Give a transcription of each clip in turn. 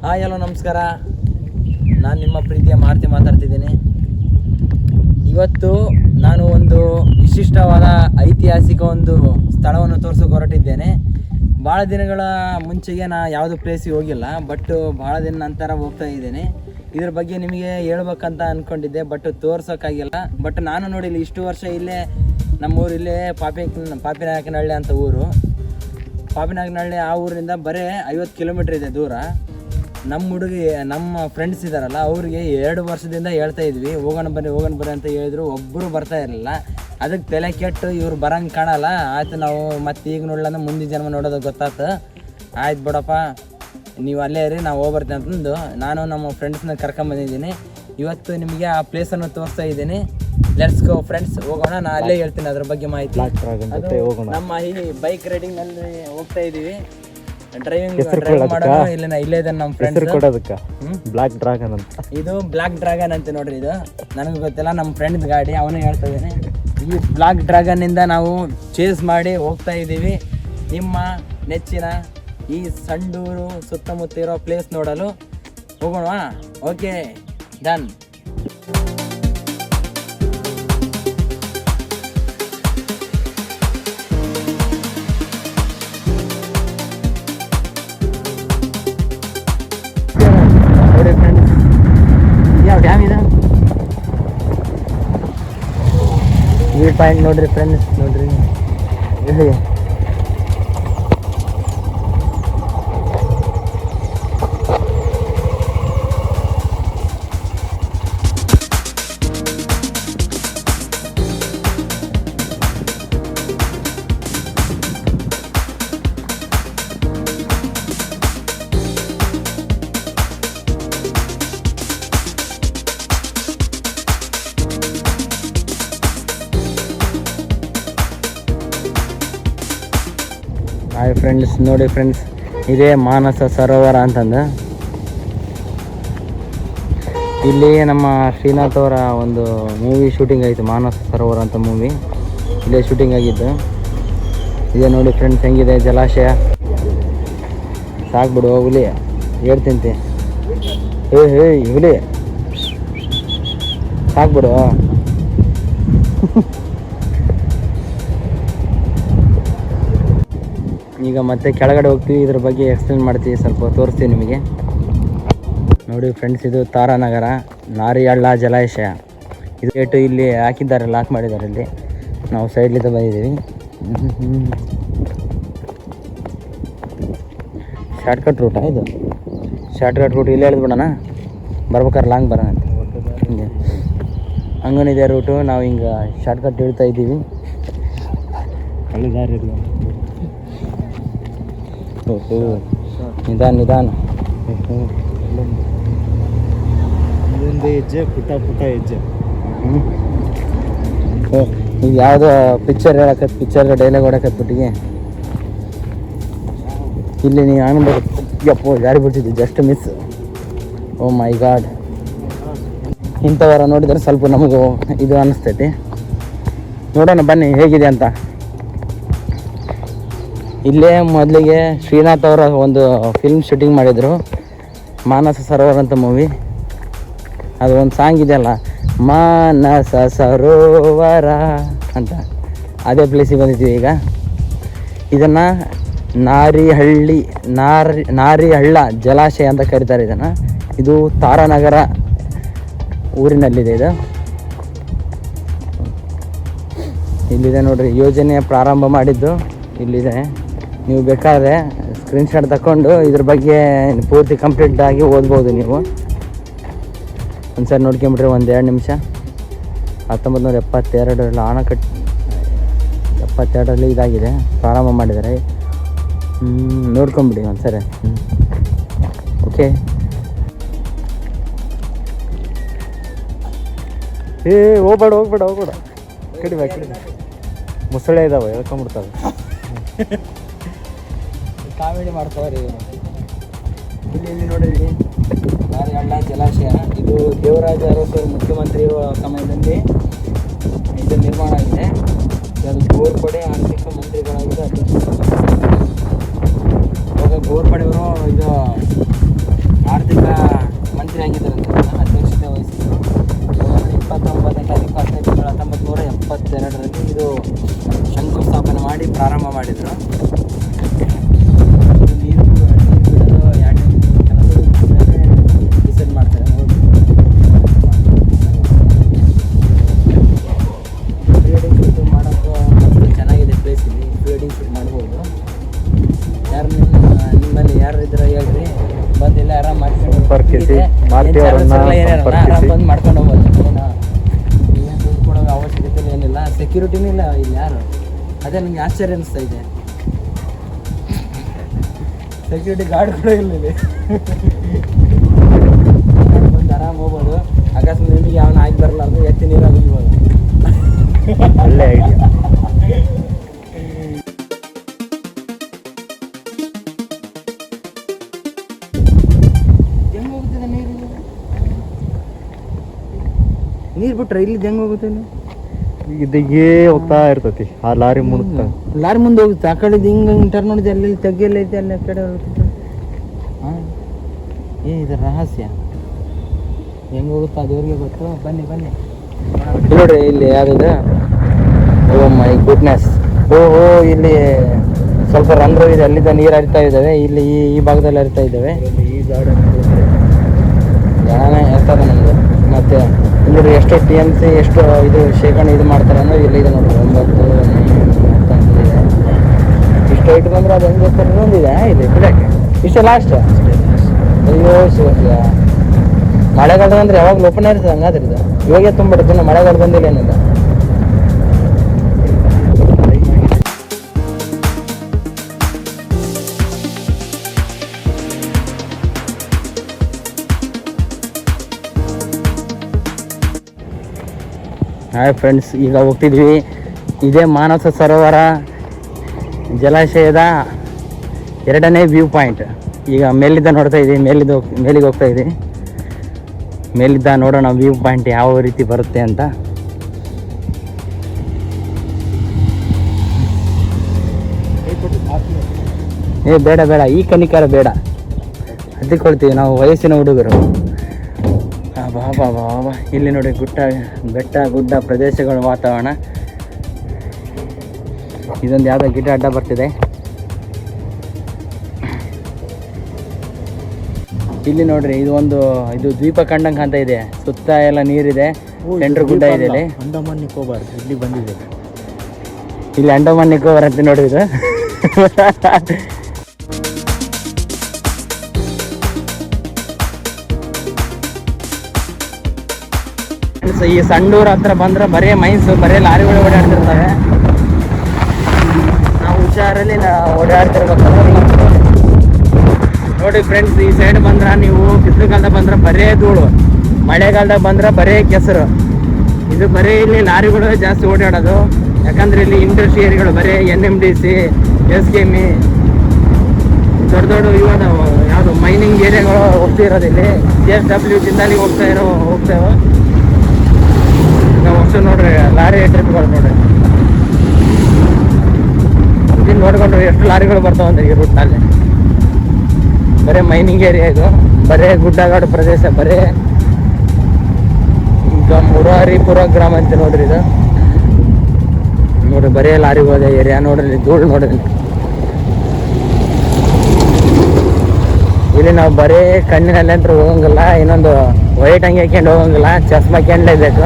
Hi hello ನಮಸ್ಕಾರ. ನಾನು ನಿಮ್ಮ ಪ್ರೀತಿಯ ಮಾರುತಿ ಮಾತಾಡ್ತಿದ್ದೀನಿ. ಇವತ್ತು ನಾನು ಒಂದು ವಿಶಿಷ್ಟವಾದ ಐತಿಹಾಸಿಕ ಒಂದು ಸ್ಥಳವನ್ನು ತೋರಿಸೋಕೆ ಹೊರಟಿದ್ದೇನೆ. ಭಾಳ ದಿನಗಳ ಮುಂಚೆಗೆ ನಾನು ಯಾವುದೂ ಪ್ಲೇಸಿಗೆ ಹೋಗಿಲ್ಲ, ಬಟ್ ಭಾಳ ದಿನ ನಂತರ ಹೋಗ್ತಾ ಇದ್ದೇನೆ. ಇದ್ರ ಬಗ್ಗೆ ನಿಮಗೆ ಹೇಳ್ಬೇಕಂತ ಅಂದ್ಕೊಂಡಿದ್ದೆ, ಬಟ್ ತೋರ್ಸೋಕ್ಕಾಗಿಲ್ಲ. ಬಟ್ ನಾನು ನೋಡಿಲ್ಲ, ಇಷ್ಟು ವರ್ಷ ಇಲ್ಲೇ ನಮ್ಮೂರು ಇಲ್ಲೇ ಪಾಪಿನಾಯಕನಹಳ್ಳಿ ಅಂತ ಊರು. ಪಾಪಿನಾಯಕನಹಳ್ಳಿ ಆ ಊರಿನಿಂದ ಬರೀ 50 ಕಿಲೋಮೀಟ್ರ್ ಇದೆ ದೂರ. ನಮ್ಮ ಫ್ರೆಂಡ್ಸ್ ಇದ್ದಾರಲ್ಲ, ಅವ್ರಿಗೆ 2 ವರ್ಷದಿಂದ ಹೇಳ್ತಾ ಇದ್ವಿ ಹೋಗೋಣ ಬರ್ರಿ ಅಂತ ಹೇಳಿದ್ರು. ಒಬ್ಬರು ಬರ್ತಾ ಇರಲಿಲ್ಲ. ಅದಕ್ಕೆ ತಲೆ ಕೆಟ್ಟು ಇವ್ರು ಬರಂಗೆ ಕಾಣಲ್ಲ. ಆಯ್ತು, ನಾವು ಮತ್ತೆ ಈಗ ನೋಡಲ್ಲ, ಮುಂದಿನ ಜನ್ಮ ನೋಡೋದು ಗೊತ್ತಾಯ್ತು. ಆಯ್ತು ಬಿಡಪ್ಪ, ನೀವು ಅಲ್ಲೇ ಇರಿ, ನಾವು ಹೋಗ್ಬರ್ತೀನಿ ಅಂತಂದು ನಾನು ನಮ್ಮ ಫ್ರೆಂಡ್ಸ್ನ ಕರ್ಕೊಂಬಂದಿದ್ದೀನಿ. ಇವತ್ತು ನಿಮಗೆ ಆ ಪ್ಲೇಸನ್ನು ತೋರಿಸ್ತಾ ಇದ್ದೀನಿ. ಲೆಟ್ಸ್ ಗೋ ಫ್ರೆಂಡ್ಸ್, ಹೋಗೋಣ. ನಾನು ಅಲ್ಲೇ ಹೇಳ್ತೀನಿ ಅದ್ರ ಬಗ್ಗೆ ಮಾಹಿತಿ. ನಮ್ಮ ಈ ಬೈಕ್ ರೈಡಿಂಗ್ನಲ್ಲಿ ಹೋಗ್ತಾ ಇದ್ದೀವಿ. ಡ್ರೈವಿಂಗ್ ಮಾಡೋಣ. ಇಲ್ಲೇ ಇದೆ ನಮ್ಮ ಫ್ರೆಂಡ್ಸ್. ಬ್ಲಾಕ್ ಡ್ರ್ಯಾಗನ್ ಅಂತ. ಇದು ಬ್ಲಾಕ್ ಡ್ರ್ಯಾಗನ್ ಅಂತ ನೋಡ್ರಿ. ಇದು ನನಗೆ ಗೊತ್ತಿಲ್ಲ, ನಮ್ಮ ಫ್ರೆಂಡ್ ಗಾಡಿ, ಅವನೇ ಹೇಳ್ತಾ ಇದ್ದೀನಿ. ಈ ಬ್ಲಾಕ್ ಡ್ರ್ಯಾಗನ್ ಇಂದ ನಾವು ಚೇಸ್ ಮಾಡಿ ಹೋಗ್ತಾ ಇದ್ದೀವಿ ನಿಮ್ಮ ನೆಚ್ಚಿನ ಈ ಸಂಡೂರು ಸುತ್ತಮುತ್ತ ಇರೋ ಪ್ಲೇಸ್ ನೋಡಲು. ಹೋಗೋಣ. Okay, done. ಯಾವ ಡ್ಯಾಮ್ ಇದೆ? ವ್ಯೂ ಪಾಯಿಂಟ್ ನೋಡ್ರಿ ಫ್ರೆಂಡ್ಸ್, ನೋಡ್ರಿ ಇಲ್ಲಿ. ಹಾಯ್ ಫ್ರೆಂಡ್ಸ್, ನೋಡಿ ಫ್ರೆಂಡ್ಸ್, ಇದೇ ಮಾನಸ ಸರೋವರ ಅಂತಂದು. ಇಲ್ಲಿ ನಮ್ಮ ಶ್ರೀನಾಥ್ ಅವರ ಒಂದು ಮೂವಿ ಶೂಟಿಂಗ್ ಆಯಿತು, ಮಾನಸ ಸರೋವರ ಅಂತ ಮೂವಿ. ಇಲ್ಲೇ ಶೂಟಿಂಗ್ ಆಗಿದ್ದು. ಇದೇ ನೋಡಿ ಫ್ರೆಂಡ್ಸ್, ಹೆಂಗಿದೆ ಜಲಾಶಯ. ಸಾಕ್ಬಿಡು ಹುಲಿ, ಹೇಳ್ತಿಂತೆ. ಹೇ ಹುಲಿ, ಸಾಕ್ಬಿಡು. ಈಗ ಮತ್ತೆ ಕೆಳಗಡೆ ಹೋಗ್ತೀವಿ, ಇದ್ರ ಬಗ್ಗೆ ಎಕ್ಸ್ಪ್ಲೇನ್ ಮಾಡ್ತೀವಿ, ಸ್ವಲ್ಪ ತೋರಿಸ್ತೀವಿ ನಿಮಗೆ. ನೋಡಿ ಫ್ರೆಂಡ್ಸ್, ಇದು ತಾರಾನಗರ ನಾರಿಹಳ್ಳ ಜಲಾಶಯ. ಇದು ರೇಟು ಇಲ್ಲಿ ಹಾಕಿದ್ದಾರೆ, ಲಾಕ್ ಮಾಡಿದ್ದಾರೆ. ಇಲ್ಲಿ ನಾವು ಸೈಡ್ಲಿಂದ ಬಂದಿದ್ದೀವಿ. ಶಾರ್ಟ್ಕಟ್ ರೂಟಾ ಇದು? ಶಾರ್ಟ್ಕಟ್ ರೂಟ್ ಇಲ್ಲೇ ಹೇಳ್ಬಿಡೋಣ, ಬರ್ಬೇಕಾದ್ರೆ ಲಾಂಗ್ ಬರೋಣ ಅಂತ. ಹಿಂಗೆ ಹಂಗನಿದೆ ರೂಟು. ನಾವು ಹಿಂಗೆ ಶಾರ್ಟ್ಕಟ್ ಹೇಳ್ತಾ ಇದ್ದೀವಿ. ಹಳ್ಳಿದಾರಿ ನಿಧಾನ. ಇದೊಂದು ಹೆಜ್ಜೆ, ಪುಟ್ಟ ಹೆಜ್ಜೆ. ಈಗ ಯಾವುದೋ ಪಿಕ್ಚರ್ ಹೇಳಕತ್, ಪಿಕ್ಚರ್ ಡೈಲಾಗ್ ಹೊಡಕತ್ಬಿಟ್ಟಿಗೆ. ಇಲ್ಲಿ ನೀವು ಅನ್ಬೋದು, ಯಪ್ಪೋ ಜಾರಿ ಬಿಡ್ತಿದ್ವಿ, ಜಸ್ಟ್ ಮಿಸ್. ಓ ಮೈ ಗಾಡ್. ಇಂಥವರ ನೋಡಿದರೆ ಸ್ವಲ್ಪ ನಮಗೂ ಇದು ಅನ್ನಿಸ್ತೈತಿ. ನೋಡೋಣ ಬನ್ನಿ ಹೇಗಿದೆ ಅಂತ. ಇಲ್ಲೇ ಮೊದಲಿಗೆ ಶ್ರೀನಾಥ್ ಅವರ ಒಂದು ಫಿಲ್ಮ್ ಶೂಟಿಂಗ್ ಮಾಡಿದರು, ಮಾನಸ ಸರೋವರ ಅಂತ ಮೂವಿ. ಅದು ಒಂದು ಸಾಂಗ್ ಇದೆಯಲ್ಲ, ಮಾನಸ ಸರೋವರ ಅಂತ, ಅದೇ ಪ್ಲೇಸಿಗೆ ಬಂದಿದ್ದೀವಿ ಈಗ. ಇದನ್ನು ನಾರಿಹಳ್ಳ ಜಲಾಶಯ ಅಂತ ಕರೀತಾರೆ ಇದನ್ನು. ಇದು ತಾರಾನಗರ ಊರಿನಲ್ಲಿದೆ. ಇದು ಇಲ್ಲಿದೆ ನೋಡ್ರಿ, ಯೋಜನೆ ಪ್ರಾರಂಭ ಮಾಡಿದ್ದು ಇಲ್ಲಿದೆ. ನೀವು ಬೇಕಾದರೆ ಸ್ಕ್ರೀನ್ಶಾಟ್ ತಗೊಂಡು ಇದ್ರ ಬಗ್ಗೆ ಪೂರ್ತಿ ಕಂಪ್ಲೀಟ್ ಆಗಿ ಓದ್ಬೋದು ನೀವು. ಒಂದ್ಸರಿ ನೋಡ್ಕೊಂಬಿಟ್ರೆ 1-2 ನಿಮಿಷ. 1972 ಆಣಕಟ್ಟು 72ರಲ್ಲಿ ಇದಾಗಿದೆ, ಪ್ರಾರಂಭ ಮಾಡಿದ್ದಾರೆ. ನೋಡ್ಕೊಂಬಿಡಿ ಒಂದ್ಸರಿ. ಓಕೆ. ಹೋಗ್ಬೇಡ ಕಡಿಮೆ ಮುಸಳೆ ಇದಾವೆ, ಹೇಳ್ಕೊಂಬಿಡ್ತಾವೆ. ಕಾಮಿಡಿ ಮಾಡ್ತಾವ್ರಿ. ಇಲ್ಲಿ ನೋಡಿದ್ರಿ ನಾರಿಹಳ್ಳ ಜಲಾಶಯ. ಇದು ದೇವರಾಜ ಅರಸು ಮುಖ್ಯಮಂತ್ರಿ ಇರುವ ಸಮಯದಲ್ಲಿ ಇದು ನಿರ್ಮಾಣ ಆಗಿದೆ. ಅದು ಗೋರ್ಪಡೆ ಆರ್ಥಿಕ ಮಂತ್ರಿಗಳಾಗಿದ್ದ ಗೋರ್ಪಡೆಯವರು ಇದು ಹೇಳ್ರಿ, ಬಂದಿಲ್ಲ ಆರಾಮ್ ಮಾಡ್ಕೊಂಡು ಸಂಪರ್ಕಿಸಿ, ಏನ್ ಮಾರುತಿ charges ಅವರನ್ನ ಎಲ್ಲ ಏನಿರಲ್ಲ, ಸಂಪರ್ಕಿಸಿ. ಆರಾಮ್ ಬಂದು ಮಾಡ್ಕೊಂಡು ಹೋಗ್ಬೋದು. ಏನು ದುಡ್ಡು ಕೊಡೋ ಅವಶ್ಯಕತೆ ಏನಿಲ್ಲ, ಸೆಕ್ಯೂರಿಟಿನೂ ಇಲ್ಲ ಇಲ್ಲಿ ಯಾರು. ಅದೇ ನನಗೆ ಆಶ್ಚರ್ಯ ಅನಿಸ್ತಾ ಇದೆ, ಸೆಕ್ಯೂರಿಟಿ ಗಾರ್ಡ್ ಕೂಡ ಇಲ್ಲ ಇಲ್ಲಿ. ಬಂದು ಆರಾಮ್ ಹೋಗ್ಬೋದು. ಅಕಸ್ಮಾತ್ ನಿಮಗೆ ಯಾವನ ಆಗಿ ಬರಲ್ಲ ಅಂದ್ರೆ ಎತ್ತಿ ನೀರಾಗಿ ಹೋಗ್ಬೋದು. ಒಳ್ಳೆ ಐಡಿಯಾ. ಹೆಂಗ್ ಹೋಗುತ್ತದೆ ನೀರು? ನೀರು ಬಿಟ್ರೆ ಇಲ್ಲಿ ಹೆಂಗ್ ಹೋಗುತ್ತೆ? ಇದಿಗೆ ಹೋಗ್ತಾ ಇರ್ತೈತಿ ಆ ಲಾರಿ ಮುಳುಗ್ತಾ. ಲಾರಿ ಮುಂದೆ ಹೋಗುತ್ತೆ, ಆ ಕಡೆ ಹಿಂಗೆ ಟರ್ನ್ ನೋಡಿದೆ, ಅಲ್ಲಿ ತಗ್ಗೆಲ್ಲ ಐತೆ, ಅಲ್ಲಿ ಆ ಕಡೆ ಹೋಗುತ್ತೆ. ಹಾಂ, ಇದು ರಹಸ್ಯ ಹೆಂಗೆ ಹೋಗುತ್ತೋ ಅದೇವ್ರಿಗೆ ಗೊತ್ತು. ಬನ್ನಿ ಬನ್ನಿ ನೋಡ್ರಿ ಇಲ್ಲಿ ಯಾವ್ದು. ಓ ಮೈ ಗುಡ್ನೆಸ್. ಓಹೋ, ಇಲ್ಲಿ ಸ್ವಲ್ಪ ರಂಧ್ರ ಇದೆ, ಅಲ್ಲಿಂದ ನೀರು ಹರಿತಾ ಇದ್ದಾವೆ. ಇಲ್ಲಿ ಈ ಭಾಗದಲ್ಲಿ ಹರಿತಾ ಇದ್ದಾವೆ. ಈ ಗಾರ್ಡನ್ ಜ್ಞಾನ ಇರ್ತದೆ ನಮಗೆ. ಮತ್ತು ಇಲ್ಲಿ ಎಷ್ಟು ಟಿ ಎಮ್ ಸಿ ಎಷ್ಟು ಇದು ಶೇಖರಣೆ ಇದು ಮಾಡ್ತಾರೆ ಅನ್ನೋದು ಇಲ್ಲಿ ಇದೆ ನೋಡ್ರಿ. 9 ಇದೆ. ಇಷ್ಟು ಹೈಟ್ ಬಂದರೆ ಅದು ಹೆಂಗೆ ಬರ್ತಾರೆ ಇನ್ನೊಂದಿದೆ ಇಲ್ಲಿ ಬಿಡೋಕ್ಕೆ. ಇಷ್ಟೇ ಲಾಸ್ಟ್. ಅಯ್ಯೋ ಶಿವ, ಮಳೆಗಾಲ ಅಂದರೆ ಯಾವಾಗಲೂ ಓಪನ್ ಇರ್ತದೆ ಹಂಗಾದ್ರೆ ಇದು. ಇವಾಗೇ ತುಂಬಿಡುತ್ತೆ, ಇನ್ನು ಮಳೆಗಾಲ ಬಂದಿಲ್ಲ ಏನಿಲ್ಲ. ಹಾಯ್ ಫ್ರೆಂಡ್ಸ್, ಈಗ ಹೋಗ್ತಿದ್ವಿ. ಇದೇ ಮಾನಸ ಸರೋವರ ಜಲಾಶಯದ 2ನೇ ವ್ಯೂ ಪಾಯಿಂಟ್. ಈಗ ಮೇಲಿದ್ದ ನೋಡ್ತಾ ಇದ್ದೀವಿ, ಮೇಲಿಗೆ ಹೋಗ್ತಾ ಇದ್ದೀವಿ. ಮೇಲಿದ್ದ ನೋಡೋಣ ವ್ಯೂ ಪಾಯಿಂಟ್ ಯಾವ ರೀತಿ ಬರುತ್ತೆ ಅಂತ. ಬೇಡ ಬೇಡ, ಈ ಕನಿಕಾರ ಬೇಡ, ಹತ್ತಿಕೊಳ್ತೀವಿ ನಾವು ವಯಸ್ಸಿನ ಹುಡುಗರು. ಬಾಬಾ ಬಾಬಾ, ಇಲ್ಲಿ ನೋಡಿ ಬೆಟ್ಟ ಗುಡ್ಡ ಪ್ರದೇಶಗಳ ವಾತಾವರಣ. ಇದೊಂದು ಯಾವುದೋ ಗಿಡ ಅಡ್ಡ ಬರ್ತಿದೆ. ಇಲ್ಲಿ ನೋಡ್ರಿ, ಇದು ದ್ವೀಪ ಕಂಡಂಗೆ ಅಂತ ಇದೆ. ಸುತ್ತ ಎಲ್ಲ ನೀರಿದೆ, ಸೆಂಟ್ರ್ ಗುಡ್ಡ ಇದೆ. ಇಲ್ಲಿ ಅಂಡಮಾನ್ ನಿಕೋಬಾರ್ ಇಲ್ಲಿ ಬಂದಿದೆ. ಇಲ್ಲಿ ಅಂಡಮಾನ್ ನಿಕೋಬಾರ್ ಅಂತ ನೋಡಿ ಇದು. ಈ ಸಂಡೂರ್ ಹತ್ರ ಬಂದ್ರೆ ಬರೇ ಮೈನ್ಸು, ಬರೇ ಲಾರಿಗಳು ಓಡಾಡ್ತಿರ್ತವೆ. ನಾವು ಹುಷಾರಲ್ಲಿ ಓಡಾಡ್ತಿರ್ಬೇಕಂದ್ರೆ ನೋಡಿ ಫ್ರೆಂಡ್ಸ್, ಈ ಸೈಡ್ ಬಂದ್ರೆ ನೀವು ಬಿಸಿಲುಗಾಲದಾಗ ಬಂದ್ರೆ ಬರೇ ಧೂಳು, ಮಳೆಗಾಲದಾಗ ಬಂದ್ರೆ ಬರೇ ಕೆಸರು. ಇದು ಬರೀ ಇಲ್ಲಿ ಲಾರಿಗಳು ಜಾಸ್ತಿ ಓಡಾಡೋದು. ಯಾಕಂದ್ರೆ ಇಲ್ಲಿ ಇಂಡಸ್ಟ್ರಿ ಏರಿಯಾಗಳು ಬರೀ NMDC, SKME ದೊಡ್ಡ ದೊಡ್ಡ ಇವಾಗ ಯಾವುದು ಮೈನಿಂಗ್ ಏರಿಯಾಗಳು ಹೋಗ್ತಿರೋದು. ಇಲ್ಲಿ CSW ಜಿಂದಾಲಿ ಹೋಗ್ತಾವೆ. ನಾವು ಅಷ್ಟು ನೋಡ್ರಿ ಲಾರಿ ಟ್ರಿಪ್ಗಳು ನೋಡ್ರಿ. ಇದನ್ನ ನೋಡ್ಕೊಂಡ್ರೆ ಎಷ್ಟು ಲಾರಿಗಳು ಬರ್ತಾವಂತ ಈ ರೂಟ್ನಲ್ಲಿ. ಬರೇ ಮೈನಿಂಗ್ ಏರಿಯಾ ಇದು, ಬರೇ ಗುಡ್ಡಗಾಡು ಪ್ರದೇಶ, ಬರೇ ಈಗ ಮುರಾರಿಪುರ ಗ್ರಾಮ ಅಂತ ನೋಡ್ರಿ ಇದು. ನೋಡ್ರಿ ಬರೇ ಲಾರಿ ಹೋದ ಏರಿಯಾ ನೋಡ್ರಿ, ಧೂಳು ನೋಡ್ರಿ. ಇಲ್ಲಿ ನಾವು ಬರೇ ಕಣ್ಣಿನಲ್ಲಿ ಅಂತ ಹೋಗಂಗಿಲ್ಲ, ಇನ್ನೊಂದು ವೈಟ್ ಅಂಗಿ ಹಾಕ್ಯಂಡು ಹೋಗಂಗಿಲ್ಲ, ಚಸ್ಮಾ ಹಾಕ್ಯಂಡ್ಲೇಬೇಕು.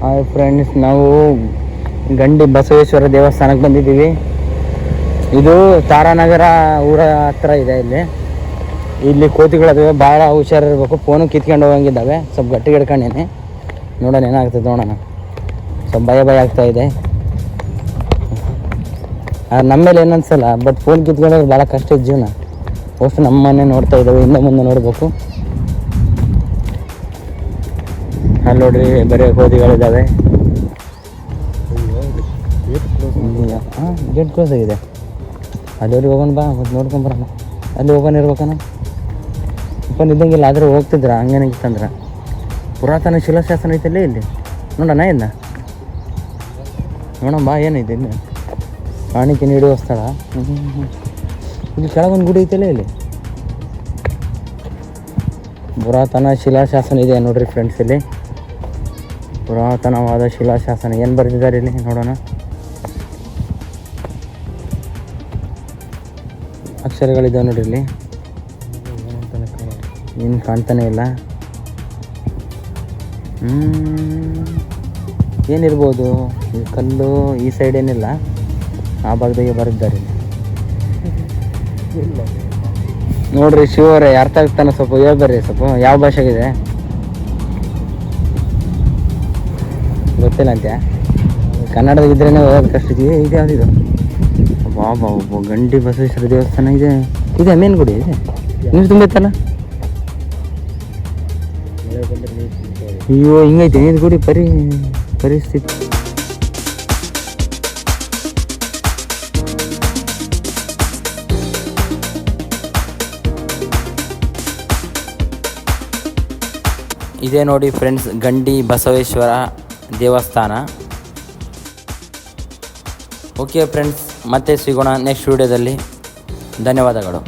ಹಾಯ್ ಫ್ರೆಂಡ್ಸ್, ನಾವು ಗಂಡಿ ಬಸವೇಶ್ವರ ದೇವಸ್ಥಾನಕ್ಕೆ ಬಂದಿದ್ದೀವಿ. ಇದು ತಾರಾನಗರ ಊರ ಹತ್ರ ಇದೆ. ಇಲ್ಲಿ ಕೋತಿಗಳಿದಾವೆ, ಭಾಳ ಹುಷಾರಿರ್ಬೇಕು. ಫೋನು ಕಿತ್ಕೊಂಡು ಹೋಗಂಗಿದ್ದಾವೆ, ಸ್ವಲ್ಪ ಗಟ್ಟಿಗೆ ಹಿಡ್ಕೊಂಡೇನೆ. ನೋಡೋಣ ಏನಾಗ್ತದೆ, ನೋಡೋಣ. ಸ್ವಲ್ಪ ಭಯ ಆಗ್ತಾ ಇದೆ. ನಮ್ಮ ಮೇಲೆ ಏನನ್ಸಲ್ಲ, ಬಟ್ ಫೋನ್ ಕಿತ್ಕೊಂಡೋದ್ರೆ ಭಾಳ ಕಷ್ಟ ಇದೆ ಜೀವನ. ಅಷ್ಟು ನಮ್ಮನ್ನೇ ನೋಡ್ತಾ ಇದ್ದಾವೆ, ಹಿಂದೆ ಮುಂದೆ ನೋಡ್ಬೇಕು. ಅಲ್ಲಿ ನೋಡ್ರಿ ಬರೀ ಕೋತಿಗಳಿದ್ದಾವೆ. ಗೇಟ್ ಕ್ಲೋಸ್ ಆಗಿದೆ. ಅಲ್ಲಿವ್ರಿಗೆ ಹೋಗೋಣ ಬಾ, ಮತ್ತು ನೋಡ್ಕೊಂಬರೋಣ. ಅಲ್ಲಿ ಓಪನ್ ಇರ್ಬೇಕನ, ಓಪನ್ ಇದ್ದಂಗಿಲ್ಲ. ಆದರೂ ಹೋಗ್ತಿದ್ರ ಹಂಗೇನಾಗಿತ್ತಂದ್ರೆ. ಪುರಾತನ ಶಿಲಾಶಾಸನ ಐತಲ್ಲೇ ಇಲ್ಲಿ, ನೋಡೋಣ ಇನ್ನ ನೋಡೋಣ ಬಾ. ಏನೈತೆ ಇಲ್ಲಿ ಕಾಣಿಕೆ ನೀಡುವ ಸ್ಥಳ. ಇಲ್ಲಿ ಕೆಳಗೊಂದು ಗುಡಿ ಐತಲ್ಲ, ಇಲ್ಲಿ ಪುರಾತನ ಶಿಲಾಶಾಸನ ಇದೆ ನೋಡ್ರಿ ಫ್ರೆಂಡ್ಸ್. ಇಲ್ಲಿ ಪುರಾತನವಾದ ಶಿಲಾಶಾಸನ ಏನು ಬರೆದಿದ್ದಾರೆ ಇಲ್ಲಿ ನೋಡೋಣ. ಅಕ್ಷರಗಳಿದ್ದಾವೆ ನೋಡ್ರಿ ಇಲ್ಲಿ, ಏನು ಕಾಣ್ತಾನೆ ಇಲ್ಲ. ಏನಿರ್ಬೋದು? ಈ ಕಲ್ಲು ಈ ಸೈಡ್ ಏನಿಲ್ಲ, ಆ ಭಾಗದಾಗೆ ಬರಿದ್ದಾರೆ ನೋಡ್ರಿ. ಶಿವರೇ ಅರ್ಥ ಆಗ್ತಾನೆ, ಸ್ವಲ್ಪ ಹೇಳ್ಬರ್ರಿ ಸ್ವಲ್ಪ. ಯಾವ ಭಾಷೆಗಿದೆ ಗೊತ್ತಿಲ್ಲ ಅಂತ್ಯಾ? ಕನ್ನಡದಾಗಿದ್ರೇ ಓದೋದು ಕಷ್ಟ. ಇದೆ ಯಾವುದಿದು? ಬಾಬಾ ಒಬ್ಬ ಗಂಡಿ ಬಸವೇಶ್ವರ ದೇವಸ್ಥಾನ ಇದೆ. ಇದೆ ಮೇನ್ ಗುಡಿ ಇದೆ, ನೀರು ತುಂಬೈತಲ್ಲ. ಅಯ್ಯೋ ಹಿಂಗೈತೆ ನೀರು ಗುಡಿ ಪರಿಸ್ಥಿತಿ. ಇದೇ ನೋಡಿ ಫ್ರೆಂಡ್ಸ್, ಗಂಡಿ ಬಸವೇಶ್ವರ ದೇವಸ್ಥಾನ. ಓಕೆ ಫ್ರೆಂಡ್ಸ್, ಮತ್ತೆ ಸಿಗೋಣ ನೆಕ್ಸ್ಟ್ ವಿಡಿಯೋದಲ್ಲಿ. ಧನ್ಯವಾದಗಳು.